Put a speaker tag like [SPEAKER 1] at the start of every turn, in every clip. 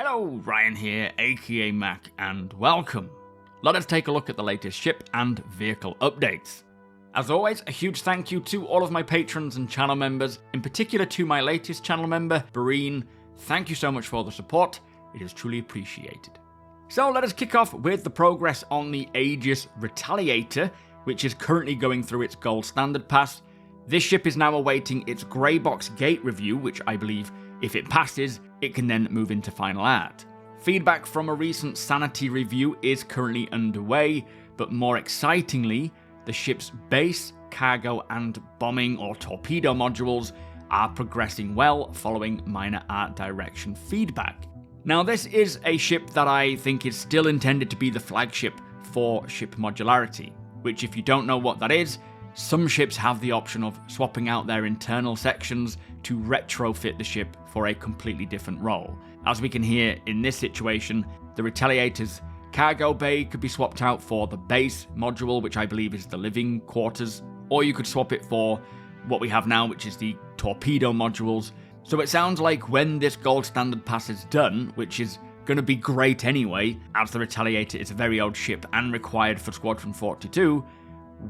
[SPEAKER 1] Hello, Ryan here, aka Mac, and welcome. Let us take a look at the latest ship and vehicle updates. As always, a huge thank you to all of my patrons and channel members, in particular to my latest channel member, Breen. Thank you so much for the support, it is truly appreciated. So let us kick off with the progress on the Aegis Retaliator, which is currently going through its gold standard pass. This ship is now awaiting its grey box gate review, which I believe, if it passes, it can then move into final art. Feedback from a recent sanity review is currently underway, but more excitingly, the ship's base, cargo, and bombing or torpedo modules are progressing well following minor art direction feedback. Now, this is a ship that I think is still intended to be the flagship for ship modularity, which, if you don't know what that is, some ships have the option of swapping out their internal sections to retrofit the ship for a completely different role. As we can hear in this situation, the Retaliator's cargo bay could be swapped out for the base module, which I believe is the living quarters, or you could swap it for what we have now, which is the torpedo modules. So it sounds like when this gold standard pass is done, which is going to be great anyway, as the Retaliator is a very old ship and required for Squadron 42,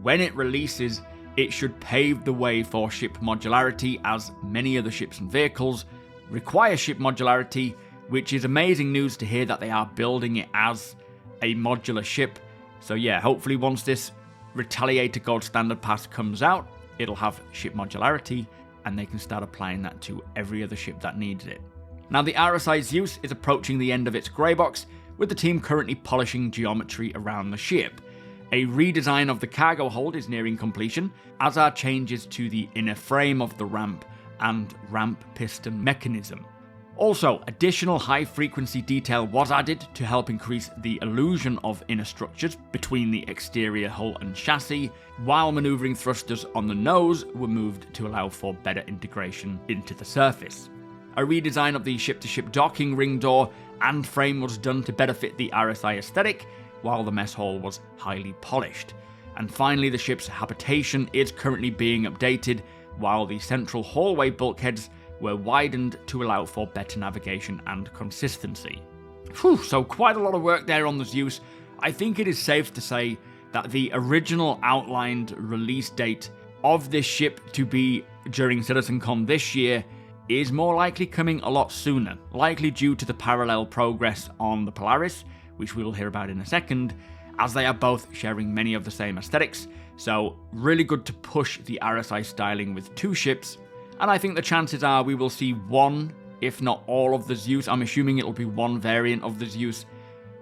[SPEAKER 1] when it releases, it should pave the way for ship modularity, as many other ships and vehicles require ship modularity, which is amazing news to hear that they are building it as a modular ship. So yeah, hopefully once this Retaliator Gold Standard Pass comes out, it'll have ship modularity, and they can start applying that to every other ship that needs it. Now, the RSI Zeus is approaching the end of its grey box, with the team currently polishing geometry around the ship. A redesign of the cargo hold is nearing completion, as are changes to the inner frame of the ramp and ramp piston mechanism. Also, additional high-frequency detail was added to help increase the illusion of inner structures between the exterior hull and chassis, while manoeuvring thrusters on the nose were moved to allow for better integration into the surface. A redesign of the ship-to-ship docking ring door and frame was done to better fit the RSI aesthetic, while the mess hall was highly polished. And finally, the ship's habitation is currently being updated, while the central hallway bulkheads were widened to allow for better navigation and consistency. So quite a lot of work there on the Zeus. I think it is safe to say that the original outlined release date of this ship to be during CitizenCon this year is more likely coming a lot sooner, likely due to the parallel progress on the Polaris, which we will hear about in a second, as they are both sharing many of the same aesthetics. So really good to push the RSI styling with two ships, and I think the chances are we will see one, if not all of the Zeus, I'm assuming it'll be one variant of the Zeus,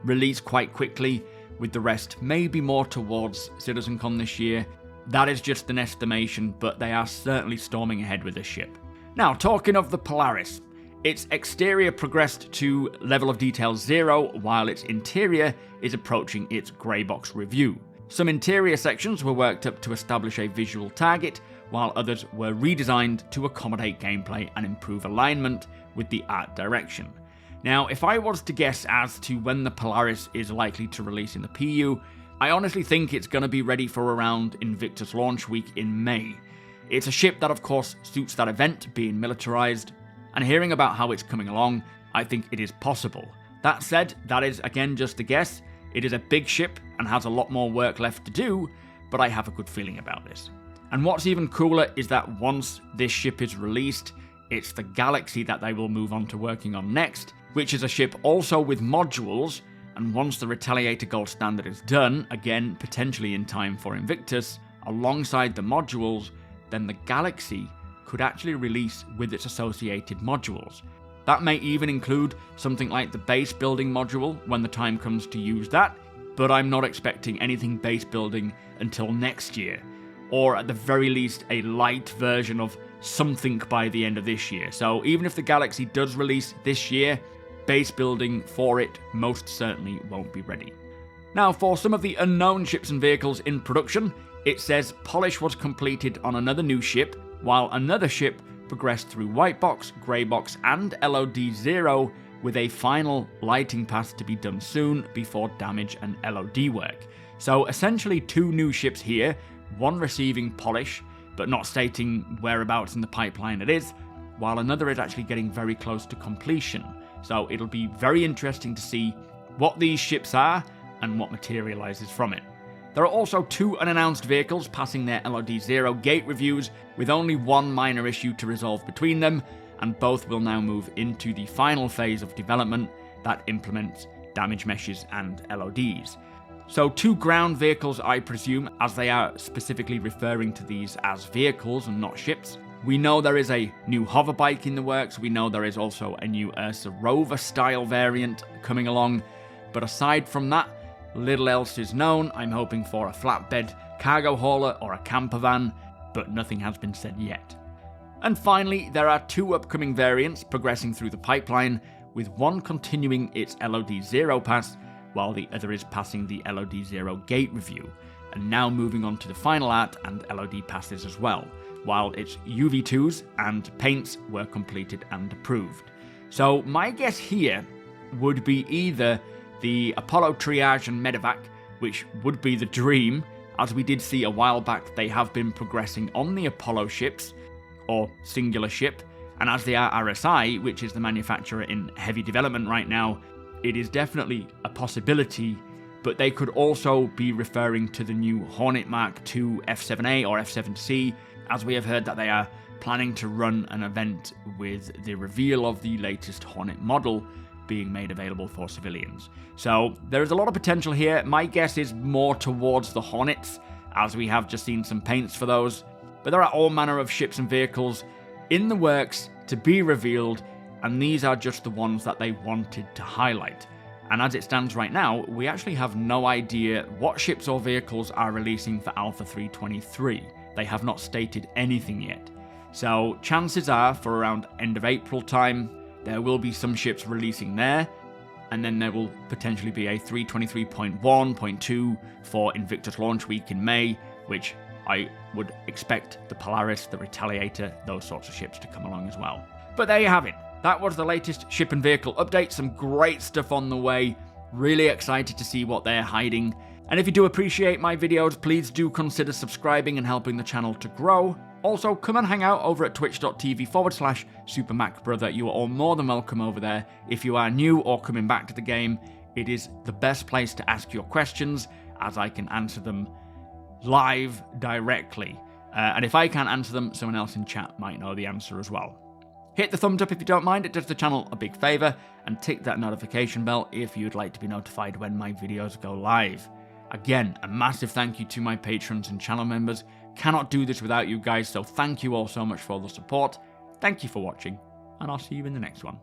[SPEAKER 1] released quite quickly, with the rest maybe more towards CitizenCon this year. That is just an estimation, but they are certainly storming ahead with this ship. Now, talking of the Polaris, its exterior progressed to level of detail 0, while its interior is approaching its grey box review. Some interior sections were worked up to establish a visual target, while others were redesigned to accommodate gameplay and improve alignment with the art direction. Now, if I was to guess as to when the Polaris is likely to release in the PU, I honestly think it's going to be ready for around Invictus launch week in May. It's a ship that of course suits that event, being militarized, and hearing about how it's coming along, I think it is possible. That said, that is again just a guess. It is a big ship and has a lot more work left to do, but I have a good feeling about this. And what's even cooler is that once this ship is released, it's the Galaxy that they will move on to working on next, which is a ship also with modules, and once the Retaliator Gold Standard is done, again potentially in time for Invictus, alongside the modules, then the Galaxy could actually release with its associated modules. That may even include something like the base building module when the time comes to use that, but I'm not expecting anything base building until next year, or at the very least a light version of something by the end of this year. So even if the Galaxy does release this year, base building for it most certainly won't be ready. Now, for some of the unknown ships and vehicles in production, it says polish was completed on another new ship, while another ship progressed through white box, grey box, and LOD 0, with a final lighting pass to be done soon before damage and LOD work. So essentially two new ships here, one receiving polish, but not stating whereabouts in the pipeline it is, while another is actually getting very close to completion. So it'll be very interesting to see what these ships are and what materializes from it. There are also 2 unannounced vehicles passing their LOD-0 gate reviews, with only one minor issue to resolve between them, and both will now move into the final phase of development that implements damage meshes and LODs. So 2 ground vehicles, I presume, as they are specifically referring to these as vehicles and not ships. We know there is a new hoverbike in the works, we know there is also a new Ursa Rover style variant coming along, but aside from that, little else is known. I'm hoping for a flatbed cargo hauler or a camper van, but nothing has been said yet. And finally, there are 2 upcoming variants progressing through the pipeline, with one continuing its LOD-0 pass, while the other is passing the LOD-0 gate review, and now moving on to the final art and LOD passes as well, while its UV2s and paints were completed and approved. So my guess here would be either the Apollo Triage and Medevac, which would be the dream, as we did see a while back they have been progressing on the Apollo ships, or singular ship, and as they are RSI, which is the manufacturer in heavy development right now, it is definitely a possibility, but they could also be referring to the new Hornet Mark II F7A or F7C, as we have heard that they are planning to run an event with the reveal of the latest Hornet model being made available for civilians. So there is a lot of potential here. My guess is more towards the Hornets, as we have just seen some paints for those, but there are all manner of ships and vehicles in the works to be revealed, and these are just the ones that they wanted to highlight. And as it stands right now, we actually have no idea what ships or vehicles are releasing for Alpha 323. They have not stated anything yet. So chances are, for around end of April time, there will be some ships releasing there, and then there will potentially be a 323.1.2 for Invictus launch week in May, which I would expect the Polaris, the Retaliator, those sorts of ships to come along as well. But there you have it. That was the latest ship and vehicle update. Some great stuff on the way. Really excited to see what they're hiding. And if you do appreciate my videos, please do consider subscribing and helping the channel to grow. Also, come and hang out over at twitch.tv/SuperMacBrother. You are all more than welcome over there. If you are new or coming back to the game, it is the best place to ask your questions, as I can answer them live directly. And if I can't answer them, someone else in chat might know the answer as well. Hit the thumbs up if you don't mind, it does the channel a big favour, and tick that notification bell if you'd like to be notified when my videos go live. Again, a massive thank you to my patrons and channel members. Cannot do this without you guys, so thank you all so much for all the support. Thank you for watching, and I'll see you in the next one.